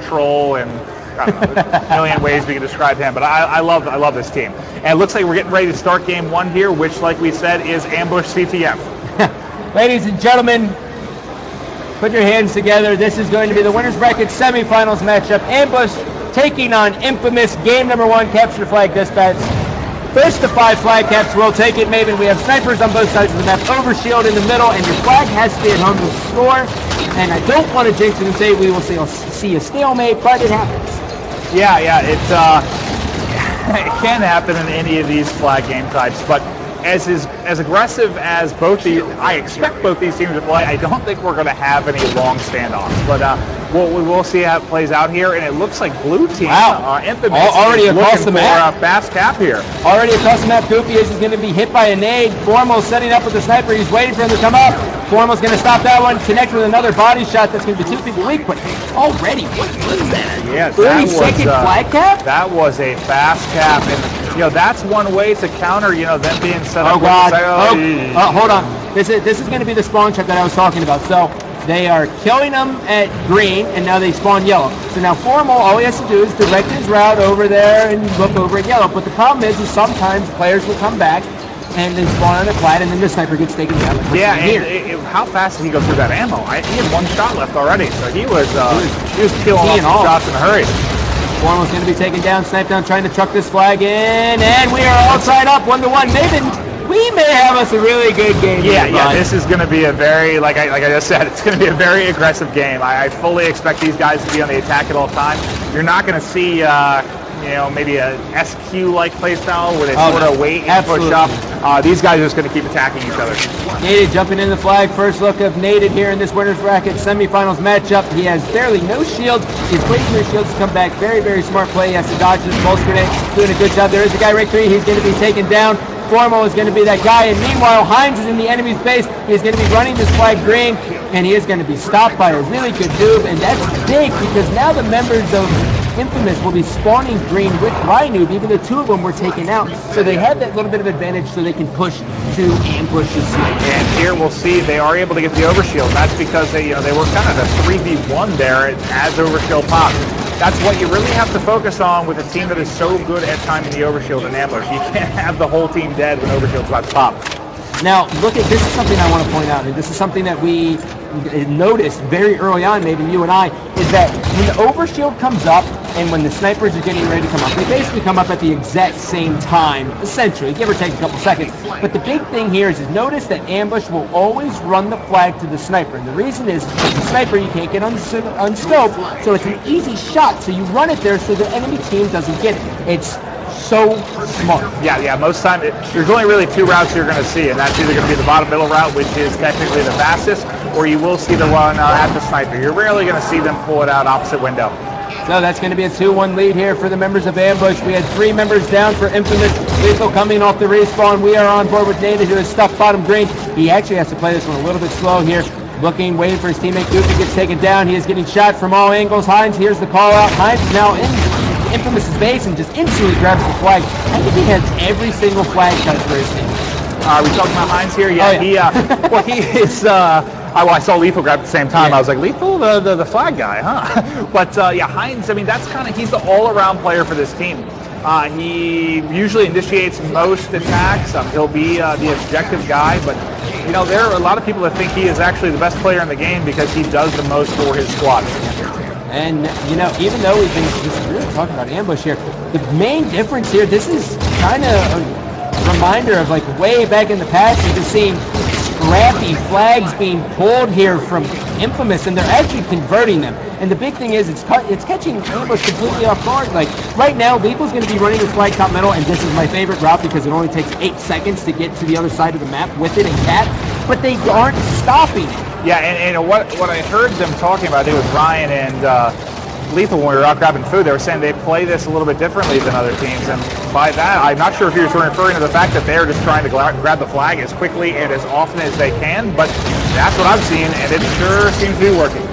troll, and I don't know, there's a million ways we can describe him. But I love this team. And it looks like we're getting ready to start game one here, which, like we said, is Ambush CTF. Ladies and gentlemen, put your hands together. This is going to be the winners bracket semifinals matchup. Ambush taking on Infamous. Game number one, capture the flag dispatch. First to 5 flag caps will take it, Maven. We have snipers on both sides of the map, overshield in the middle, and your flag has to be at home to score. And I don't want to jinx it and say we will see a stalemate, but it happens. Yeah, it can happen in any of these flag game types, but as aggressive as I expect both these teams to play, I don't think we're going to have any long standoffs. But we will see how it plays out here, and it looks like blue team, Infamous, already across the map. For a fast cap here. Already across the map, Goofy is going to be hit by a nade. Formal setting up with the sniper. He's waiting for him to come up. Formal's going to stop that one, connect with another body shot that's going to be 2 people weak, but already, what was that? Yes, 30-second flag cap? That was a fast cap, and that's one way to counter, them being set up. Oh God! Hold on. This is going to be the spawn trap that I was talking about. So they are killing them at green, and now they spawn yellow. So now Formal, all he has to do is direct his route over there and look over at yellow. But the problem is sometimes players will come back and then spawn on a flat, and then the sniper gets taken down. Yeah, and how fast did he go through that ammo? He had 1 shot left already, so he was killing off shots in a hurry. Formal's going to be taken down, sniped down, trying to truck this flag in, and we are all tied up 1-1. Maven, we may have us a really good game. Yeah, this is going to be a very, like I just said, it's going to be a very aggressive game. I fully expect these guys to be on the attack at all times. You're not going to see, maybe a SQ-like playstyle where they sort of wait and push up. These guys are just going to keep attacking each other. Naded jumping in the flag. First look of Naded here in this winners bracket semifinals matchup. He has barely no shields. He's waiting for his shields to come back. Very, very smart play. He has to dodge this pulse grenade. Doing a good job. There is a guy right through. He's going to be taken down. Formal is going to be that guy, and meanwhile Hines is in the enemy's base. He's going to be running this flag green, and he is going to be stopped by a really good noob, and that's big because now the members of Infamous will be spawning green with Rynoob, even though 2 of them were taken out. So they have that little bit of advantage so they can push to ambush the sniper. And here we'll see they are able to get the overshield. That's because they were kind of a 3v1 there as overshield popped. That's what you really have to focus on with a team that is so good at timing the overshield and ambush. You can't have the whole team dead when overshield's about to pop. Now, this is something I want to point out, and this is something that we noticed very early on, maybe you and I, is that when the overshield comes up and when the snipers are getting ready to come up, they basically come up at the exact same time, essentially, give or take a couple seconds. But the big thing here is notice that ambush will always run the flag to the sniper, and the reason is the sniper you can't get unscoped, so it's an easy shot, so you run it there so the enemy team doesn't get it. It's so smart. Yeah, most time there's only really 2 routes you're going to see, and that's either going to be the bottom middle route, which is technically the fastest, or you will see the one at the sniper. You're rarely going to see them pull it out opposite window. So that's going to be a 2-1 lead here for the members of Ambush. We had 3 members down for Infamous. Lethal coming off the respawn. We are on board with Nathan, who is stuck bottom green. He actually has to play this one a little bit slow here. Looking, waiting for his teammate. Goofy gets taken down. He is getting shot from all angles. Hines, here's the call out. Hines is now in Infamous's base and just instantly grabs the flag. I think he has every single flag touch for his team. Are we talking about Hines here? Yeah, he is. I saw Lethal grab at the same time. I was like, Lethal, the flag guy, huh? But Hines. I mean, he's the all-around player for this team. He usually initiates most attacks. He'll be the objective guy, but there are a lot of people that think he is actually the best player in the game because he does the most for his squad. And, even though we've been just really talking about ambush here, the main difference here, this is kind of a reminder of like way back in the past, you've been seeing scrappy flags being pulled here from Infamous, and they're actually converting them. And the big thing is it's catching ambush completely off guard. Like right now, Lethal's going to be running this flag top middle, and this is my favorite route because it only takes 8 seconds to get to the other side of the map with it and cat, but they aren't stopping it. Yeah, and what I heard them talking about, I think it was Ryan and Lethal when we were out grabbing food, they were saying they play this a little bit differently than other teams, and by that, I'm not sure if you're referring to the fact that they're just trying to grab the flag as quickly and as often as they can, but that's what I've seen, and it sure seems to be working.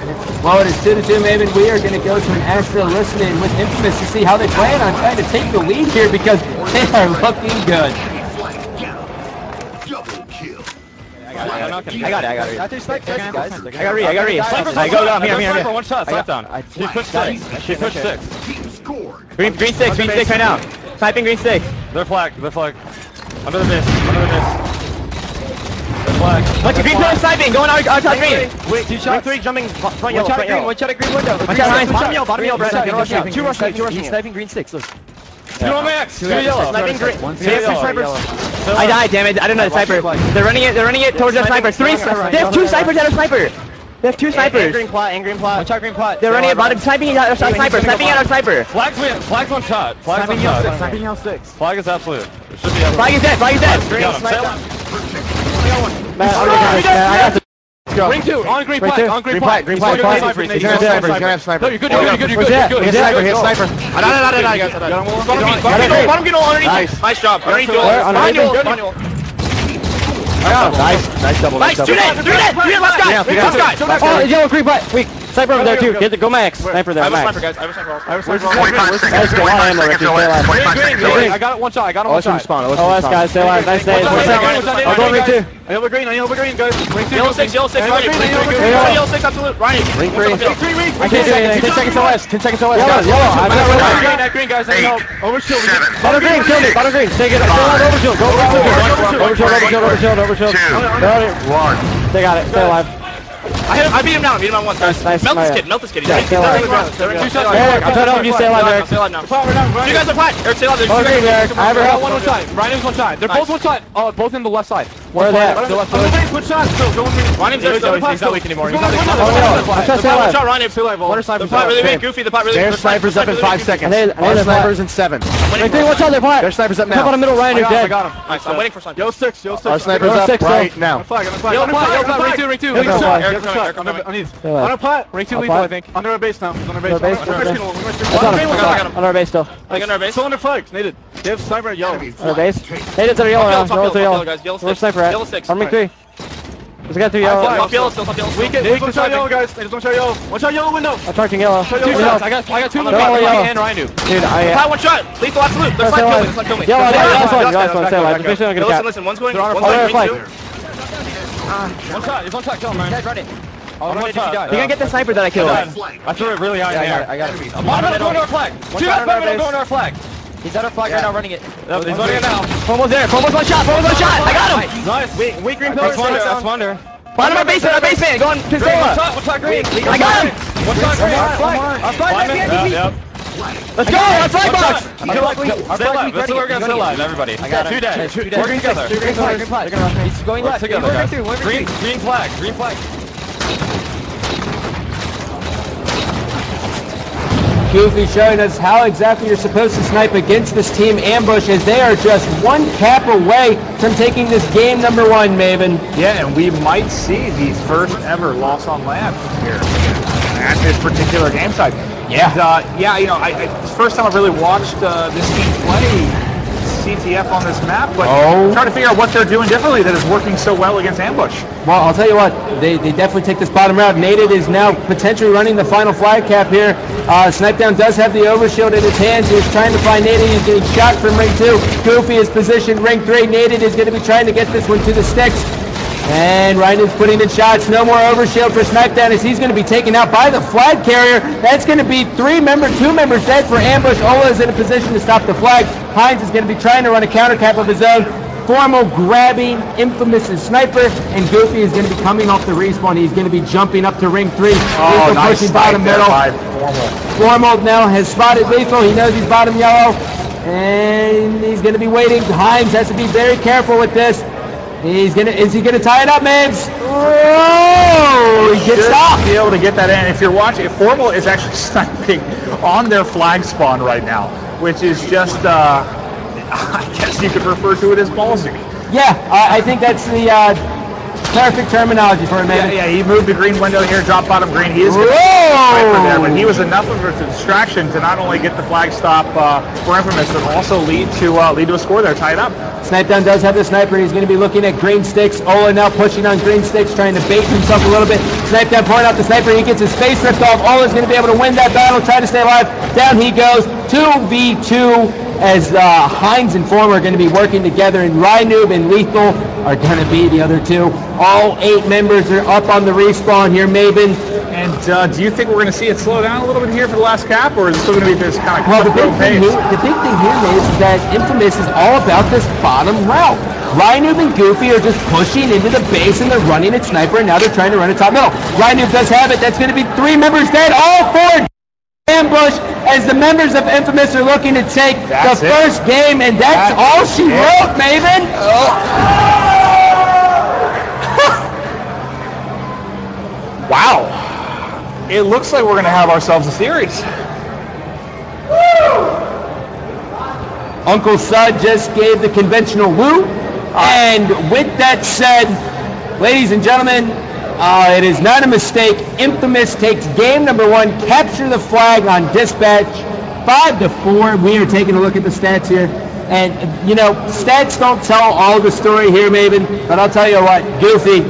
Well, it is 2-2, Maven. We are going to go to an Astro listening with Infamous to see how they plan on trying to take the lead here because they are looking good. I got it. I got read. I go down here. One shot, slap down. She pushed 6. She pushed 6. Green 6 right now. Sniping green 6. They're flag. Under the mist. They're flag. Look, green pillar sniping, going on top green. Wait, 2 shots. 3 jumping front yellow. One shot at green window. Bottom yellow, Brett. 2 rushing. He's sniping green 6, look. 2 on max. 2 yellow. Sniping green. 2 snipers. I died, damn it. I don't know the sniper. They're running it towards their sniper. They have 2 snipers at a sniper. They have 2 snipers. And green plot. Watch out green plot. They're running at bottom, sniping at our sniper. Flag's one shot. Sniping yellow 6. Flag is absolute. It should be absolute. Flag is dead. Green, I got the Ring 2, on green plat. Green plat. He's gonna have sniper. No, you're good. Sniper, hit sniper. Bottom get all underneath. Nice job. Underneath duel. Nice double. Nice, 2 dead, last guy. Oh, yellow green plat. Weak. Sniper over there too. Get the go max. Sniper there, max. I have a sniper. 45 seconds. That's a lot of ammo, Ricky. Stay alive. 45 seconds. I got it one shot. Oh, that's guys. Stay alive. Nice day. I'll go ring 2. I have a green, guys. Ring 2. Yellow 6, Yellow 6, absolute. Ryan. Ring 3. I can't do anything. 10 seconds less. Yellow. I got green, guys. I know. Overshield. Bottom green, kill me. Bottom green. Take it. Stay alive. Overshield. Go overshield. 1. They got it. Stay alive. I beat him down. Once. Nice. Melt this kid. Yeah, stay alive. Two shots. Eric, I'm trying to help you. Stay alive, Eric. Stay alive now. You guys are flat. Eric, stay alive. Oh, okay, Eric. I have her help. One shot. Ryan is one shot. They're both one shot. Oh, both in the left side. Where are they at? The left side. Good shot. Go with me. Ryan's there. He's not weak anymore. I'm trying to stay alive. Ryan, stay alive. The pot really weak. Goofy. The pot really weak. Their snipers up in 5 seconds. Our snipers in 7. Ring 3, watch out, they're flat. Their snipers up Top now. on the middle, Ryan, you're dead. I got him. I'm waiting for sniper. Yo 6. Our snipers up right now. Yellow plot. Ring 2. On a plot. Ring 2 lethal, I think. Under our base now. On our base. On our base still. I got under our base. Still under flags. Naded. They have sniper at yellow. On our base. Hey, it's our yellow now. Yellow to yellow. Where's sniper at? Yellow 6. On ring 3. There's a guy through yellow. Top yellow still. We can one shot yellow, guys. One shot yellow. One shot yellow window. I'm targeting yellow. I got 2 on the and Ryan. Dude, Pot one shot. Lethal absolute. They're flat kill me. Yellow, last one. Stay alive. The fish don't get Listen. One's going. He's one shot. Kill him, man. Guys, run it. You're gonna get the sniper that I killed. I threw it really high in the air. I got it. Bottom going to our flag. 2 guys going to our flag. He's at our flag right now, running it. He's running it now. Almost there. Almost one shot. I got him. Nice. Weak green pillar. That's wonder. Bottom of our basement. Going to Zola. One shot green. I got him. One shot green. Our flag. Let's go. Our flag box. Stay alive. Let's see where we're going to stay alive, everybody. I got 2 dead. Working together. Green flag. He's going left. Together, guys. Green flag. Goofy showing us how exactly you're supposed to snipe against this team ambush, as they are just 1 cap away from taking this game number 1, Maven. Yeah, and we might see the first ever loss on land here at this particular game site. Yeah. It's the first time I've really watched this team play CTF on this map, but I'm trying to figure out what they're doing differently that is working so well against ambush. Well, I'll tell you what, they definitely take this bottom route. Naded is now potentially running the final flag cap here. Snipedown does have the overshield in his hands. He's trying to find Naded. He's getting shot from ring 2. Goofy is positioned ring 3. Naded is going to be trying to get this one to the sticks. And Ryan is putting in shots. No more overshield for Snipedown, as he's going to be taken out by the flag carrier. That's going to be 2 members dead for ambush. Ola is in a position to stop the flag. Hines is going to be trying to run a counter cap of his own. Formal grabbing Infamous and Sniper, and Goofy is going to be coming off the respawn. He's going to be jumping up to ring 3. Nice pushing bottom middle. Formal now has spotted Lethal. He knows he's bottom yellow, and he's going to be waiting. Hines has to be very careful with this. Is he gonna tie it up, Mavs? Oh, he gets stopped. Be able to get that in. If you're watching, Formal is actually sniping on their flag spawn right now, which is just, I guess you could refer to it as ballsy. Yeah, I think that's the perfect terminology for him, man. Yeah, he moved the green window here, dropped bottom green. He is going to sniper there, but he was enough of a distraction to not only get the flag stop for Infamous, but also lead to a score there, tied up. Snipedown does have the sniper. He's going to be looking at green sticks. Ola now pushing on green sticks, trying to bait himself a little bit. Snipedown pouring out the sniper. He gets his face ripped off. Ola's going to be able to win that battle, try to stay alive. Down he goes. 2v2 as Hines and Former are going to be working together, and Rynoob and Lethal are going to be the other two. All 8 members are up on the respawn here, Maven. And do you think we're going to see it slow down a little bit here for the last cap, or is it still going to be this kind of the big thing here is that Infamous is all about this bottom route. Rynoob and Goofy are just pushing into the base, and they're running at Sniper, and now they're trying to run a top middle. Rynoob does have it. That's going to be 3 members dead. All 4 ambush as the members of Infamous are looking to take the first game, and that's all she wrote, Maven. Wow. It looks like we're going to have ourselves a series. Uncle Sud just gave the conventional woo. And with that said, ladies and gentlemen, it is not a mistake. Infamous takes game number 1, capture the flag on dispatch, 5-4. We are taking a look at the stats here. And, you know, stats don't tell all the story here, Maven, but I'll tell you what, Goofy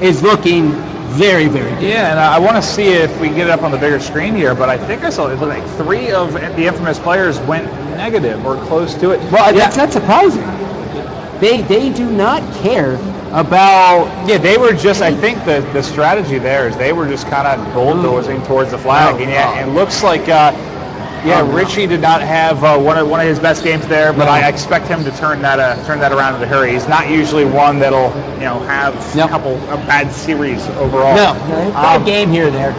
is looking very, very good. Yeah, and I want to see if we can get it up on the bigger screen here, but I think I saw it looked like 3 of the Infamous players went negative or close to it. Well, that's not surprising. They do not care about... Yeah, they were just, I think the strategy there is they were just kind of bulldozing towards the flag. And it looks like... Richie did not have one of his best games there, but I expect him to turn that around in a hurry. He's not usually one that'll have a couple of bad series overall. No, bad game here or there.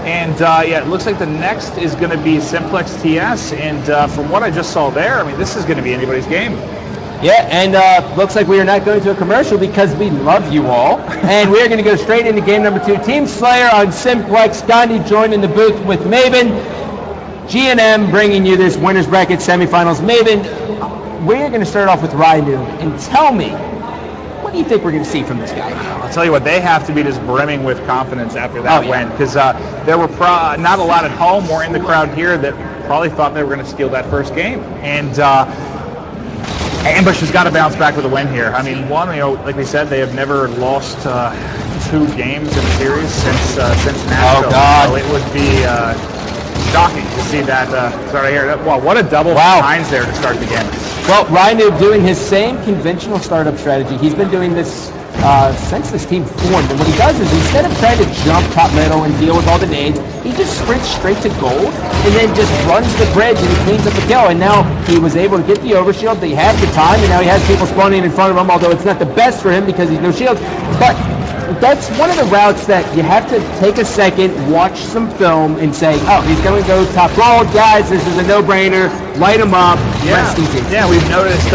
And it looks like the next is going to be Simplex TS, and from what I just saw there, I mean, this is going to be anybody's game. Yeah, and looks like we are not going to a commercial because we love you all. And we are going to go straight into game number 2. Team Slayer on Simplex. Gandhi joined in the booth with Maven. G&M bringing you this winners bracket semifinals. Maven, we're going to start off with Rynoob, and tell me, what do you think we're going to see from this guy? I'll tell you what, they have to be just brimming with confidence after that win, because there were not a lot at home or in the crowd here that probably thought they were going to steal that first game. And Ambush has got to bounce back with a win here. I mean, one, like we said, they have never lost 2 games in a series since Nashville. Oh, God. So it would be... shocking to see that start right here. Wow, what a double Hines there to start the game. Well, Rynoob doing his same conventional startup strategy. He's been doing this since this team formed. And what he does is instead of trying to jump top middle and deal with all the nades, he just sprints straight to gold and then just runs the bridge and he cleans up the kill. And now he was able to get the overshield. They have the time, and now he has people spawning in front of him, although it's not the best for him because he's no shield. But that's one of the routes that you have to take a second, watch some film, and say, oh, he's going to go top gold. Guys, this is a no-brainer. Light him up. Yeah, we've noticed,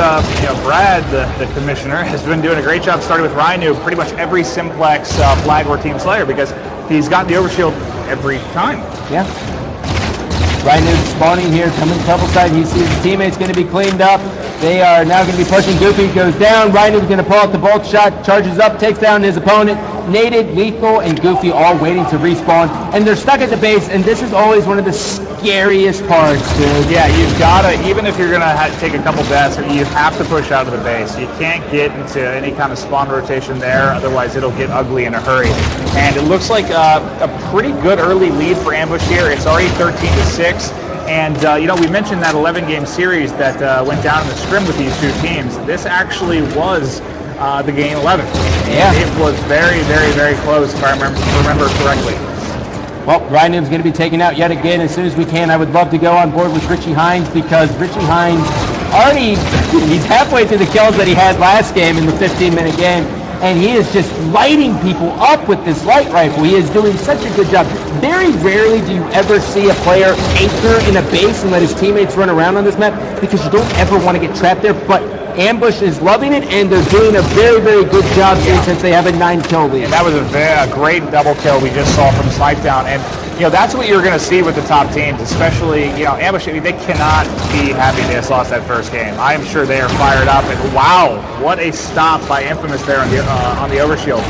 Brad, the commissioner, has been doing a great job starting with Rynoob pretty much every Simplex flag or Team Slayer because he's got the overshield every time. Yeah. Rynoob spawning here, coming to double side. He sees his teammates going to be cleaned up. They are now going to be pushing. Goofy goes down. Rynoob going to pull out the bolt shot, charges up, takes down his opponent. Naded, Lethal, and Goofy all waiting to respawn. And they're stuck at the base, and this is always one of the scariest parts, dude. Yeah, you've got to, even if you're going to take a couple deaths, you have to push out of the base. You can't get into any kind of spawn rotation there, otherwise it'll get ugly in a hurry. And it looks like a pretty good early lead for Ambush here. It's already 13-6. And, we mentioned that 11-game series that went down in the scrim with these 2 teams. This actually was the game 11. Yeah. It was very, very, very close, if I remember correctly. Well, Rynoob's going to be taken out yet again as soon as we can. I would love to go on board with Richie Hines because Richie Hines he's halfway through the kills that he had last game in the 15-minute game. And he is just lighting people up with this light rifle. He is doing such a good job. Very rarely do you ever see a player anchor in a base and let his teammates run around on this map because you don't ever want to get trapped there. But Ambush is loving it, and they're doing a very, very good job since they have a 9-kill lead. And that was a great double kill we just saw from Snipedown. And, that's what you're going to see with the top teams, especially, Ambush. I mean, they cannot be happy they just lost that first game. I am sure they are fired up. And, wow, what a stop by Infamous there on the overshield.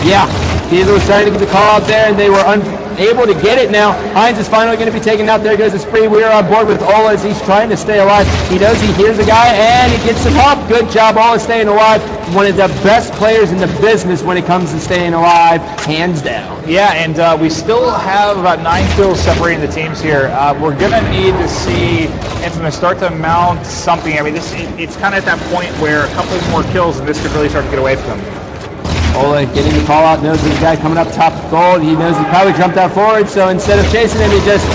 Yeah. Diesel was trying to get the call out there, and they were unable to get it now. Hines is finally going to be taken out. There goes the spree. We are on board with Ola as he's trying to stay alive. He knows he hears a guy, and he gets some help. Good job, Ola, staying alive. One of the best players in the business when it comes to staying alive, hands down. Yeah, and we still have about 9 kills separating the teams here. We're going to need to see Infamous start to mount something. I mean, it's kind of at that point where a couple more kills, and this could really start to get away from them. Ola getting the call out, knows there's a guy coming up top of gold. He knows he probably jumped out forward, so instead of chasing him, he just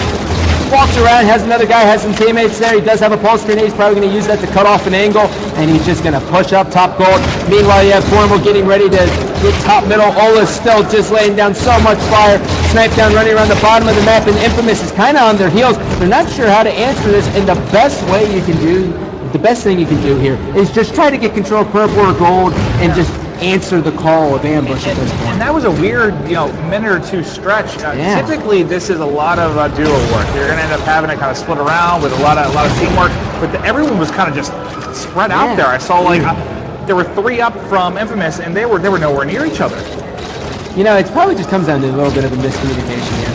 walks around, has another guy, has some teammates there. He does have a pulse grenade. He's probably going to use that to cut off an angle, and he's just going to push up top gold. Meanwhile, you have Formal getting ready to get top middle. Ola's still just laying down so much fire. Snipe down, running around the bottom of the map, and Infamous is kind of on their heels. They're not sure how to answer this, and the best thing you can do here is just try to get control of purple or gold and just answer the call of ambush at this point. And that was a weird, minute or two stretch. Typically, this is a lot of duo work. You're going to end up having to kind of split around with a lot of teamwork. But everyone was kind of just spread out there. I saw there were 3 up from Infamous, and they were nowhere near each other. It probably just comes down to a little bit of a miscommunication here.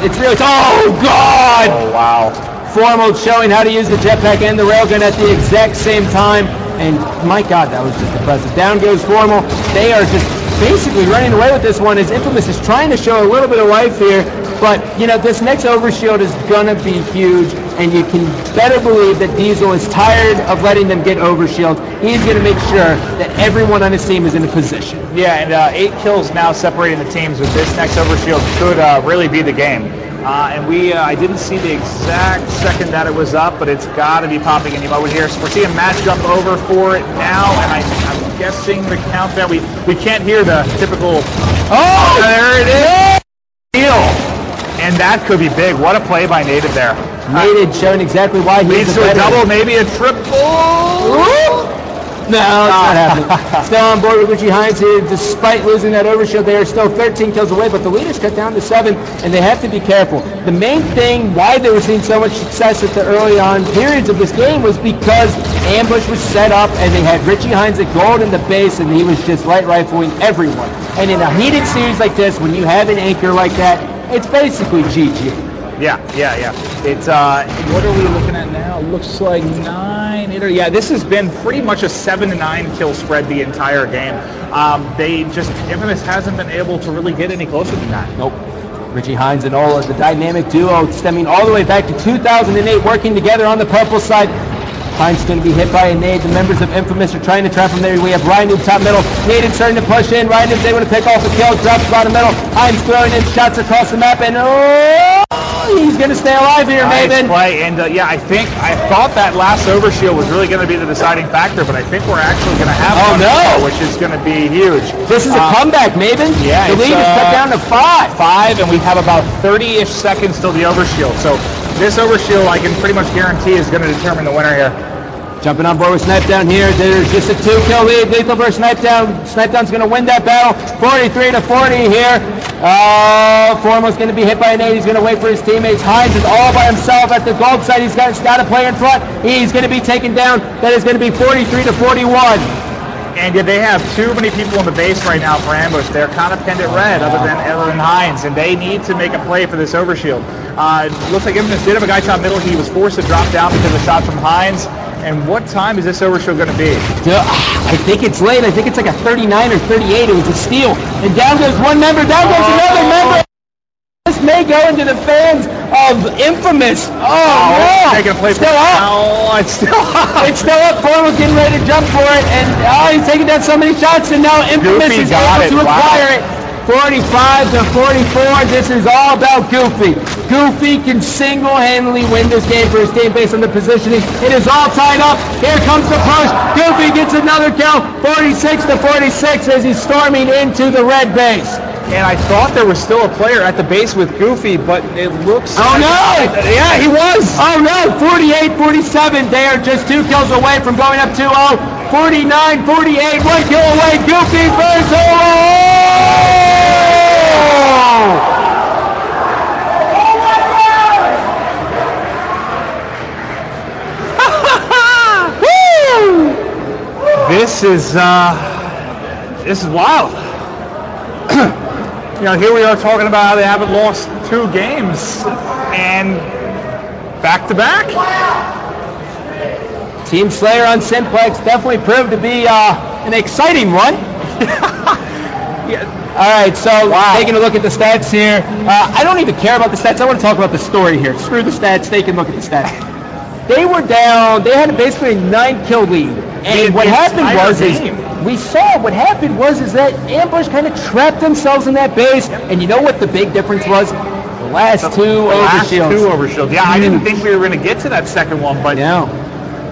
It's really. Oh God! Oh wow! Formal showing how to use the jetpack and the railgun at the exact same time. And my God, that was just impressive. Down goes Formal. They are just basically running away with this one as Infamous is trying to show a little bit of life here. But, this next overshield is going to be huge. And you can better believe that Diesel is tired of letting them get overshield. He's going to make sure that everyone on his team is in a position. Yeah, and 8 kills now separating the teams with this next overshield could really be the game. And I didn't see the exact second that it was up, but it's got to be popping any moment here. So we're seeing Matt jump over for it now, and I'm guessing the countdown. We can't hear the typical. Oh, there it is. And that could be big. What a play by Native there. Native showing exactly why he leads to a double, maybe a triple. No, it's not happening. Still on board with Richie Hines here. Despite losing that overshield, they are still 13 kills away, but the leaders cut down to 7, and they have to be careful. The main thing why they were seeing so much success at the early on periods of this game was because ambush was set up, and they had Richie Hines at gold in the base, and he was just light rifling everyone. And in a heated series like this, when you have an anchor like that, it's basically GG. Yeah. It's what are we looking at now? Looks like 9. Yeah, this has been pretty much a 7 to 9 kill spread the entire game. Infamous hasn't been able to really get any closer than that. Nope. Richie Hines and Ola, the dynamic duo, stemming all the way back to 2008, working together on the purple side. Hines going to be hit by a nade. The members of Infamous are trying to trap him there. We have Ryan in top middle. Naden starting to push in. Ryan is able to pick off a kill. Drops bottom middle. Hines throwing in shots across the map. And he's going to stay alive here, Maven. Play. And I thought that last overshield was really going to be the deciding factor, but I think we're actually going to have one more, which is going to be huge. This is a comeback, Maven. Yeah. The lead is cut down to 5. 5, and we have about 30-ish seconds till the overshield. So this overshield, I can pretty much guarantee, is going to determine the winner here. Jumping on board with Snipe Down here. There's just a 2-kill lead. Lethal versus Snipe Down. Snipe Down's going to win that battle. 43 to 40 here. Formal's going to be hit by an 8. He's going to wait for his teammates. Hines is all by himself at the gold side. He's got a player in front. He's going to be taken down. That is going to be 43 to 41. And they have too many people in the base right now for ambush. They're kind of pinned at red, other than Hines, and they need to make a play for this overshield. It looks like Infamous did have a guy top middle. He was forced to drop down because of a shot from Hines. And what time is this overshield going to be? I think it's late. I think it's like a 39 or 38. It was a steal. And down goes one member. Down goes another member. This may go into the fans of Infamous. No. Taking a play still up. No, it's still up. It's still up. Formal's getting ready to jump for it. And he's taking down so many shots. And now Infamous is able to acquire it. 45 to 44. This is all about Goofy. Goofy can single-handedly win this game for his team based on the positioning. It is all tied up. Here comes the push. Goofy gets another kill. 46 to 46 as he's storming into the red base. And I thought there was still a player at the base with Goofy, but it looks Yeah, he was! Oh no! 48-47. They are just 2 kills away from going up 2-0. 49-48. 1 kill away. Goofy versus This is wild. here we are talking about how they haven't lost 2 games, and back-to-back. Team Slayer on Simplex definitely proved to be an exciting one. All right, so taking a look at the stats here. I don't even care about the stats. I want to talk about the story here. Screw the stats. Take a look at the stats. They were down. They had basically a 9-kill lead. And what happened was that Ambush kind of trapped themselves in that base. And you know what the big difference was? The last two overshields. Yeah, I didn't think we were going to get to that second one, but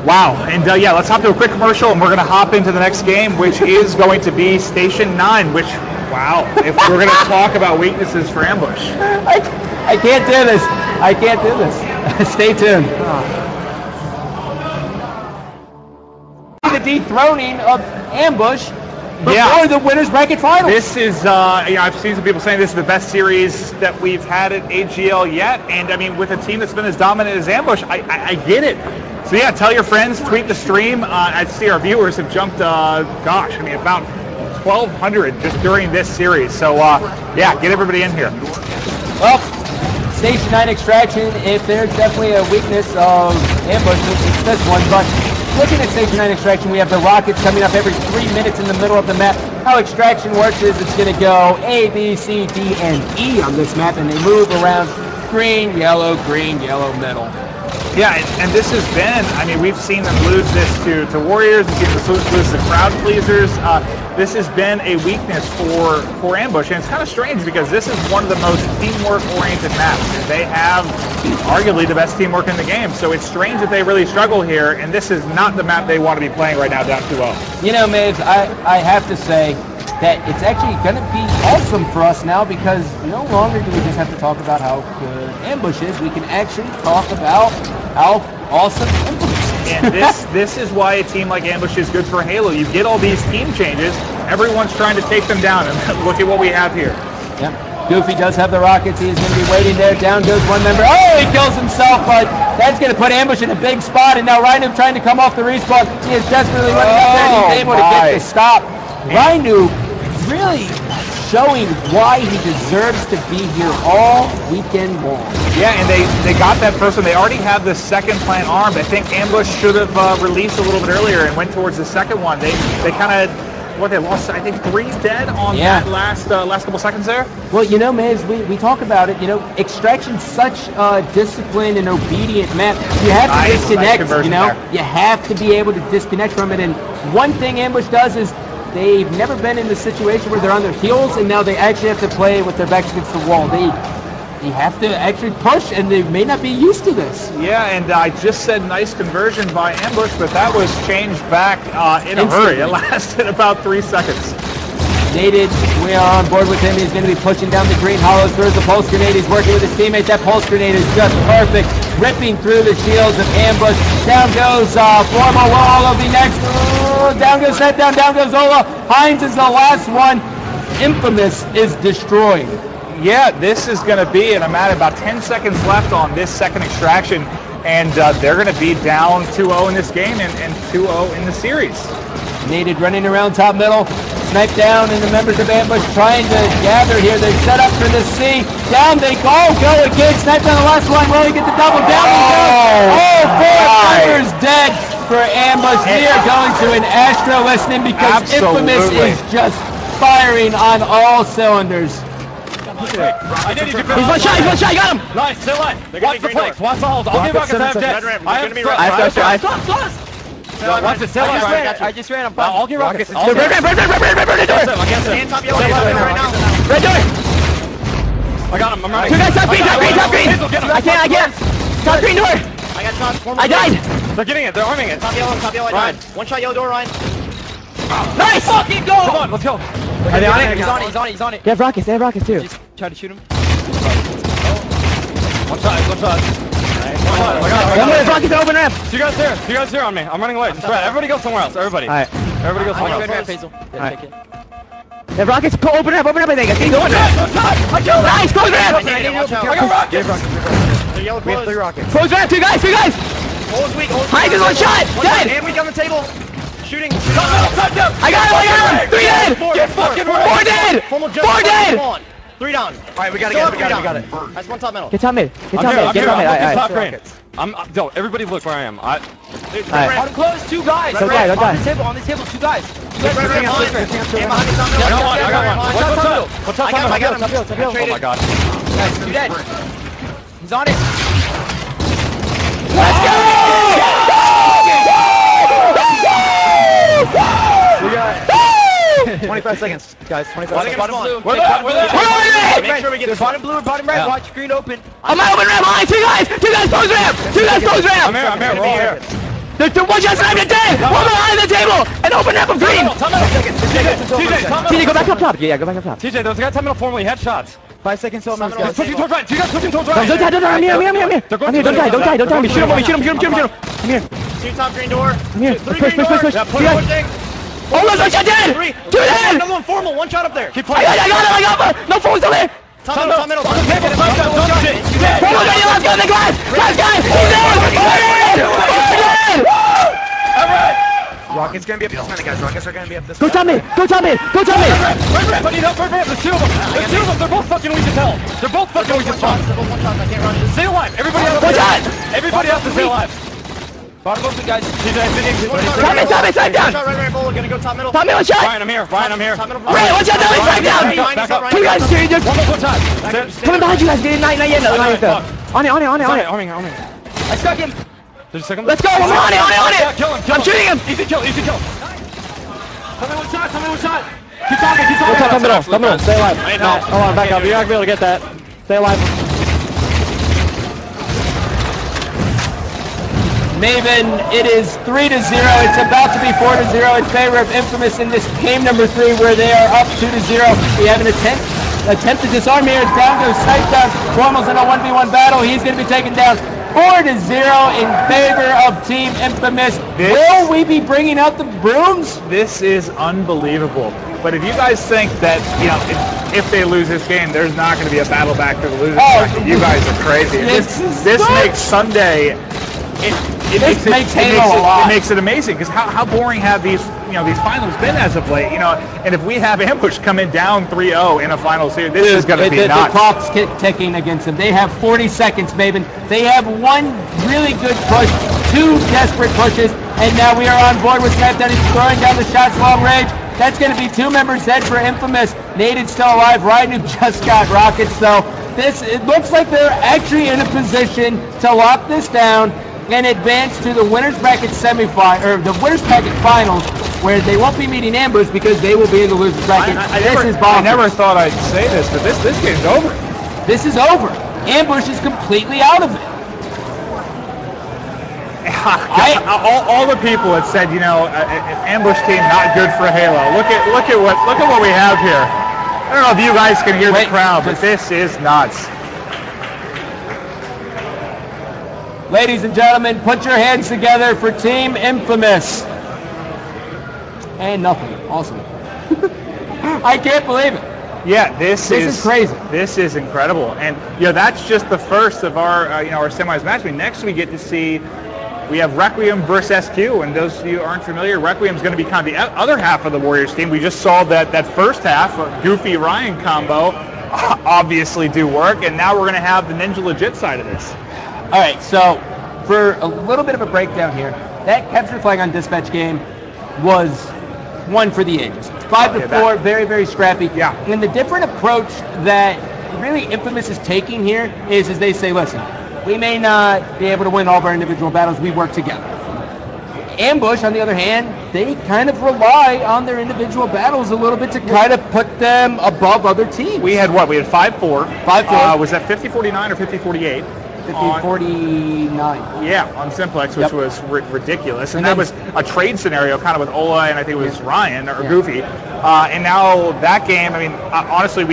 wow. And let's hop to a quick commercial, and we're going to hop into the next game, which is going to be Station 9, which, wow, if we're going to talk about weaknesses for Ambush. I can't do this. I can't do this. Stay tuned. The dethroning of Ambush before the winners bracket finals. This is, I've seen some people saying this is the best series that we've had at AGL yet, and I mean, with a team that's been as dominant as Ambush, I get it. So yeah, tell your friends, tweet the stream. I see our viewers have jumped, about 1,200 just during this series. So get everybody in here. Well, Station 9 Extraction, if there's definitely a weakness of Ambush, it's this one, but looking at Station 9 Extraction, we have the rockets coming up every 3 minutes in the middle of the map. How Extraction works is it's going to go A, B, C, D, and E on this map, and they move around green, yellow, middle. Yeah, and this has been, I mean, we've seen them lose this to Warriors, we've seen them lose to crowd pleasers. This has been a weakness for Ambush, and it's kind of strange because this is one of the most teamwork-oriented maps. They have arguably the best teamwork in the game, so it's strange that they really struggle here, and this is not the map they want to be playing right now down 2-0. You know, Maves, I have to say that it's actually going to be awesome for us now because no longer do we just have to talk about how good Ambush is. We can actually talk about how awesome Ambush is. And this is why a team like Ambush is good for Halo. You get all these team changes. Everyone's trying to take them down, and look at what we have here. Yep. Goofy does have the rockets. He's going to be waiting there. Down goes one member. Oh, he kills himself, but that's going to put Ambush in a big spot. And now Rhino trying to come off the respawn. He is desperately running up there, and he's able to get the stop. Rhino really showing why he deserves to be here all weekend long. Yeah, and they got that first one. They already have the second plant armed. I think Ambush should have released a little bit earlier and went towards the second one. They kind of, they lost, I think, 3 dead on that last couple seconds there. Well, you know, Maves, we talk about it. You know, Extraction's such a disciplined and obedient map. You have to disconnect, you have to be able to disconnect from it. And one thing Ambush does is they've never been in the situation where they're on their heels, and now they actually have to play with their backs against the wall. They have to actually push, and they may not be used to this. Yeah, and I just said nice conversion by Ambush, but that was changed back in a hurry. It lasted about 3 seconds. Nated, we are on board with him. He's going to be pushing down the green hollows. Throws the pulse grenade. He's working with his teammates. That pulse grenade is just perfect, ripping through the shields of Ambush. Down goes Formal. Will be next. Down goes Set Down. Down goes Ola. Hines is the last one. Infamous is destroyed. Yeah, this is going to be, and I'm at about 10 seconds left on this second extraction, and they're going to be down 2-0 in this game and 2-0 in the series. Nated running around top middle, sniped down, and the members of Ambush trying to gather here. They're set up for the C. Down they go again. Sniped on the last one. Will he get the double? Down he goes. Oh, 4 members dead for Ambush. We are going to an Astro listening because Infamous is just firing on all cylinders. He's one shot, you got him! Nice, still alive. Watch the flanks, watch the hold. I'll give Rockets I have dead. I have watch the cell I just ran him. I'll give Rockets. Red door! Stand top yellow right now. Red door! I got him, I'm running. 2 guys, top green! I can't! Top green door! I got shot. I died! They're getting it, they're arming it. Top yellow, I died. 1 shot yellow door, Ryan. Nice! Fucking go! Come on, let's go. Are they on it? He's on it. They have rockets too. Just try to shoot him. One shot. One more rockets open ramp. You guys here on me. I'm running away. Everybody go somewhere else. Everybody. Alright. Everybody go somewhere else. Alright. They have rockets. Go open ramp, I think. I see going ramp. Nice, close ramp. I got rockets. They're yellow close. 3 rockets. Close ramp, 2 guys. Hole's weak. Hines is 1 shot. Dead. And we on the table. Shooting. I got him. 3 dead. Get fucking 4 dead. 4 dead. 3 down. All right, we got it. That's one top middle. Get top mid. Get top mid. Get top mid. I'm top green. Yo, everybody look where I am. Bottom close, 2 guys. Don't die. On the table, 2 guys. I got one. What's up? I got him. Oh my god. Guys, 2 dead. He's on it. Let's go! We got 25 seconds, guys. 25 seconds. Bottom blue. Where they? Make sure we get the bottom blue or bottom red. Watch green open. I'm out open ramp. Line. 2 guys close ramp. 2 guys close ramp. I'm here. We're all here. There's 1 shot sniper dead. 1 behind the table. And open ramp of green. TJ, go back up top. Yeah, go back up top. TJ, those guys have middle formally headshots. 5 seconds till guys. Pushing towards right. 2 guys pushing towards right. Don't die. I'm here. I'm here. Don't die. Don't die. Shoot him. I'm here. 2 top green door. I'm here. 3 Push. green door. Yeah, push. Oh, look, 1 shot dead. 2 dead. Another one formal. 1 shot up there. Keep playing. I got him. No phone's still there. Top middle. Let's go. The glass. He's dead. Rocket's gonna be up this minute, guys. Rockets are gonna be up this Go top mid. I need help. There's 2 of them. They're both fucking weak as hell. They're both fucking weak as fuck. They're both 1 shot. I can't run. Stay alive. Everybody else. Everybody else is stay alive. Bottom open, guys. TJ, Top mid. Side down. Shot right, bowl. Gonna go top middle. Top mid. 1 shot. Ryan, I'm here. Top middle. Ray, 1 shot down. Side down. 2 guys. One more time. Coming behind you guys. Not yet. On it. On me. I stuck him. There's a second. Let's go. I'm on it. Kill him. I'm shooting him. Easy kill. Come in 1 shot. Keep talking. Top middle. Stay alive. No, hold on, back up. You're not gonna be able to get that. Stay alive. Maven, it is 3-0. It's about to be 4-0 in favor of Infamous in this game number 3 where they are up 2-0. We have an attempt to disarm here as Brown goes sight down. Formal's in a 1v1 battle. He's going to be taken down 4-0 in favor of Team Infamous. Will we be bringing out the brooms? This is unbelievable. But if you guys think that, if they lose this game, there's not going to be a battle back to the losers bracket, you guys are crazy. This makes Sunday. It makes it amazing because how boring have these finals been as of late? And if we have Ambush coming down 3-0 in a final series, this is going to be nuts. The clock's ticking against them. They have 40 seconds, Maven. They have 1 really good push, 2 desperate pushes, and now we are on board with Snapdown. He's throwing down the shots long range. That's going to be 2 members dead for Infamous. Nate's still alive. Ryan, who just got rockets. So it looks like they're actually in a position to lock this down and advance to the winners bracket semifinal or the winners bracket finals, where they won't be meeting Ambush because they will be in the losers bracket. I never thought I'd say this, but this game's over. This is over. Ambush is completely out of it. All the people that said, Ambush team not good for Halo. Look at what we have here. I don't know if you guys can hear the crowd, but this is nuts. Ladies and gentlemen, put your hands together for Team Infamous. And nothing. Awesome. I can't believe it. Yeah, this is crazy. This is incredible. And that's just the first of our our semis match. Next we get to see we have Requiem versus SQ, and those of you who aren't familiar, Requiem's going to be kind of the other half of the Warriors team. We just saw that first half, Goofy Ryan combo, obviously do work, and now we're going to have the Ninja Legit side of this. All right, so for a little bit of a breakdown here, that capture flag on dispatch game was one for the ages. 5-4, very, very scrappy. Yeah. And the different approach that really Infamous is taking here is they say, listen, we may not be able to win all of our individual battles, we work together. Ambush, on the other hand, they kind of rely on their individual battles a little bit to kind of put them above other teams. We had what? We had 5-4. 5-4. Was that 50-49 or 50-48? 50-49. Yeah, on simplex, which was ridiculous. And that was a trade scenario kind of with Ola and I think it was Ryan or Goofy. And now that game, honestly,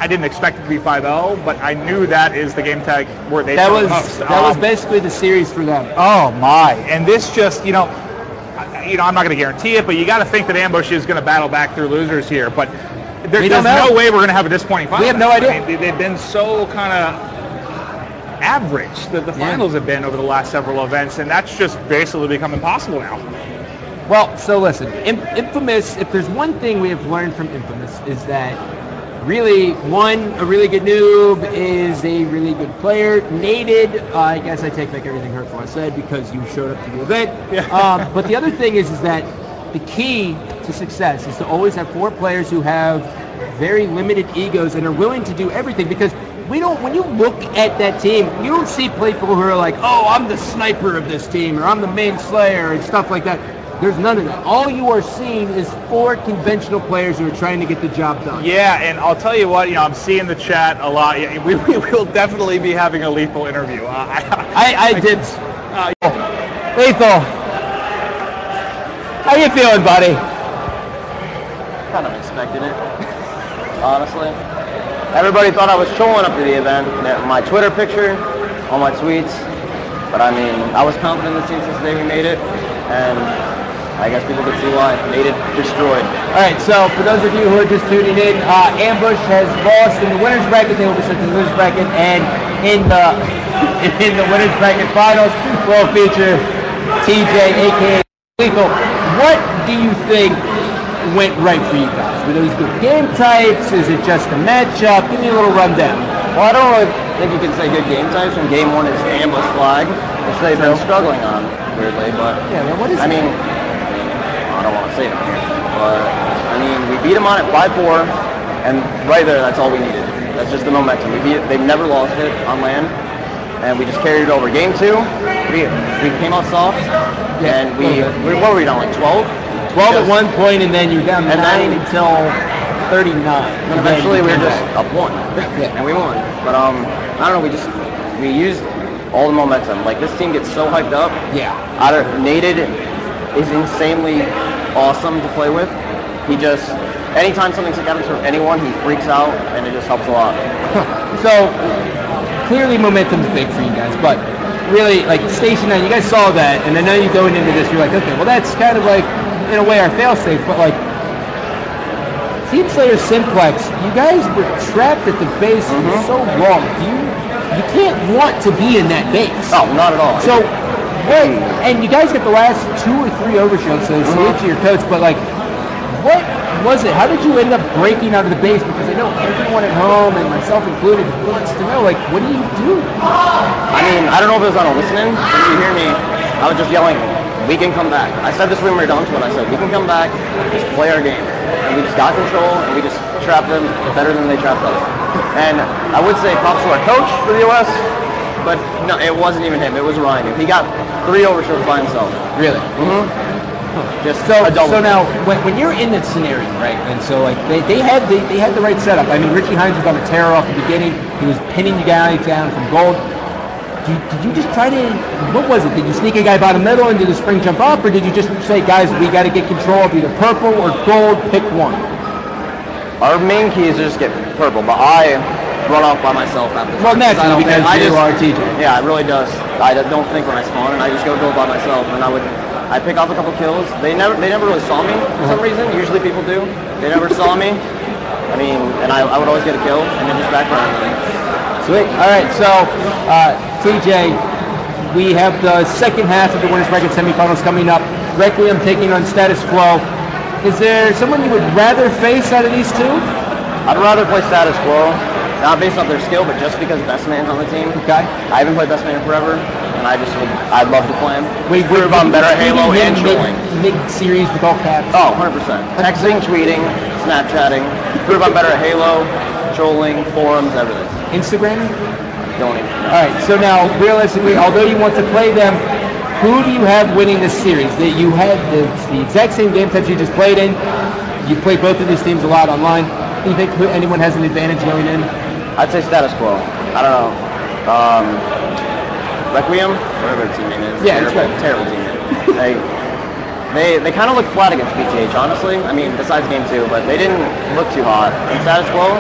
I didn't expect it to be 5-0, but I knew that is the game tag where they that was basically the series for them. Oh my! And this just I'm not going to guarantee it, but you got to think that Ambush is going to battle back through losers here. But there's no way we're going to have a disappointing final. We have no idea. They've been so kind of average that the finals have been over the last several events, and that's just basically become impossible now. Well, so listen, Infamous. If there's one thing we have learned from Infamous is that really, a really good noob is a really good player. Nated, I guess I take back everything hurtful I said because you showed up to the event. Yeah. But the other thing is that the key to success is to always have 4 players who have very limited egos and are willing to do everything, because when you look at that team, you don't see people who are like, oh, I'm the sniper of this team, or I'm the main slayer, and stuff like that. There's none of that. All you are seeing is 4 conventional players who are trying to get the job done. Yeah, and I'll tell you what, I'm seeing the chat a lot. Yeah, we will definitely be having a Lethal interview. I did. Lethal, how you feeling, buddy? Kind of expected it, honestly. Everybody thought I was showing up to the event. My Twitter picture, all my tweets. But I mean, I was confident in the team since the day we made it, and I guess people could see why. Made it destroyed. All right, so for those of you who are just tuning in, Ambush has lost in the winners bracket. They will be sent to the losers bracket, and in the winners bracket finals, will feature TJ, aka Lethal. What do you think went right for you guys? Were those good game types? Is it just a matchup? Give me a little rundown. Well, I don't really think you can say good game types when game 1 is ambush flag, which they've been struggling on, weirdly, but yeah, man, what is I mean, I don't want to say it here, but I mean, we beat them on it 5-4, and right there, that's all we needed. That's just the momentum. They've never lost it on land, and we just carried it over. Game 2, we came out soft, and what were we down, like 12? 12 at one point, and then you're down 9 until 39. And eventually we were just up 1, and we won. But I don't know, we used all the momentum. Like, this team gets so hyped up. Yeah. Nated is insanely awesome to play with. He just, anytime something's happening for anyone, he freaks out, and it just helps a lot. So, clearly momentum's big for you guys, but really, like, Station 9, you guys saw that, and I know you going into this, you're like, okay, well, that's kind of like, in a way, our fail-safe, but like, Team Slayer Simplex, you guys were trapped at the base for so long. You can't want to be in that base. Oh, not at all. So, and you guys get the last 2 or 3 overshields, so salute to your coach, but like, what was it? How did you end up breaking out of the base? Because I know everyone at home, and myself included, wants to know, like, what do you do? I mean, I don't know if it was on a listening. When you hear me, I was just yelling, we can come back. I said this when we were done to it. I said, we can come back, just play our game. And we just got control, and we just trapped them better than they trapped us. And I would say props to our coach for the OS, but no, it wasn't even him. It was Ryan. He got 3 overshields by himself. Really? Just so now when you're in that scenario, right? And so like they had the right setup. I mean, Richie Hines was on a terror off the beginning. He was pinning you guys down from gold. Did you just try to, what was it? Did you sneak a guy bottom middle and do the spring jump up, or did you just say, guys, we got to get control of either purple or gold, pick one? Our main key is to just get purple, but I run off by myself after that. Well, naturally, because you are TJ. Yeah, it really does. I don't think when I spawn, and I just go by myself, and I pick off a couple kills. They never really saw me for some reason. Usually people do. They never saw me. I mean, and I would always get a kill, and then just background. Sweet. All right, so TJ, we have the second half of the winners bracket semifinals coming up. Requiem taking on Status Quo. Is there someone you would rather face out of these two? I'd rather play Status Quo, not based off their skill, but just because Best Man's on the team. Okay. I haven't played Best Man in forever, and I'd love to play him. We prove I'm better at Halo and trolling. Mid-series with all caps. Oh, 100%. Texting, tweeting, Snapchatting. Prove I'm better at Halo, trolling, forums, everything. Instagram? Don't even know. All right, so now, realistically, although you want to play them, who do you have winning this series? That you had the exact same game types you just played in. You played both of these teams a lot online. Do you think anyone has an advantage going in? I'd say Status Quo. I don't know. Requiem, whatever their team name is. Yeah, that's right. Terrible team name. They kind of look flat against BTH, honestly. I mean, besides game 2, but they didn't look too hot. And Status Quo,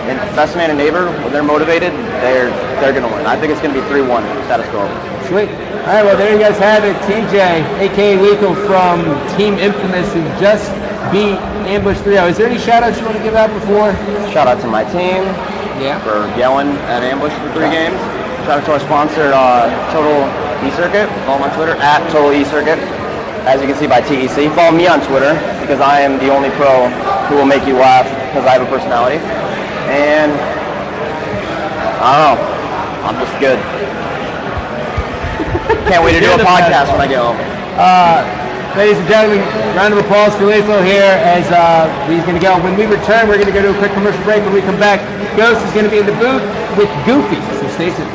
and Best Man and Neighbor, when they're motivated, they're going to win. I think it's going to be 3-1 Status Quo. Sweet. All right, well, there you guys have it. TJ, a.k.a. Lethal from Team Infamous, who just beat Ambush 3-0. Is there any shout-outs you want to give out before? Shout out to my team for yelling at Ambush for 3 games. Shout out to our sponsor, Total E-Circuit. Follow me on Twitter, @Total E-Circuit. As you can see by TEC. Follow me on Twitter, because I am the only pro who will make you laugh, because I have a personality. And I don't know. I'm just good. Can't wait to do a podcast when I get home. Ladies and gentlemen, round of applause for Lethal here as he's going to go. When we return, we're going to go to a quick commercial break. When we come back, Ghost is going to be in the booth with Goofy. So stay tuned.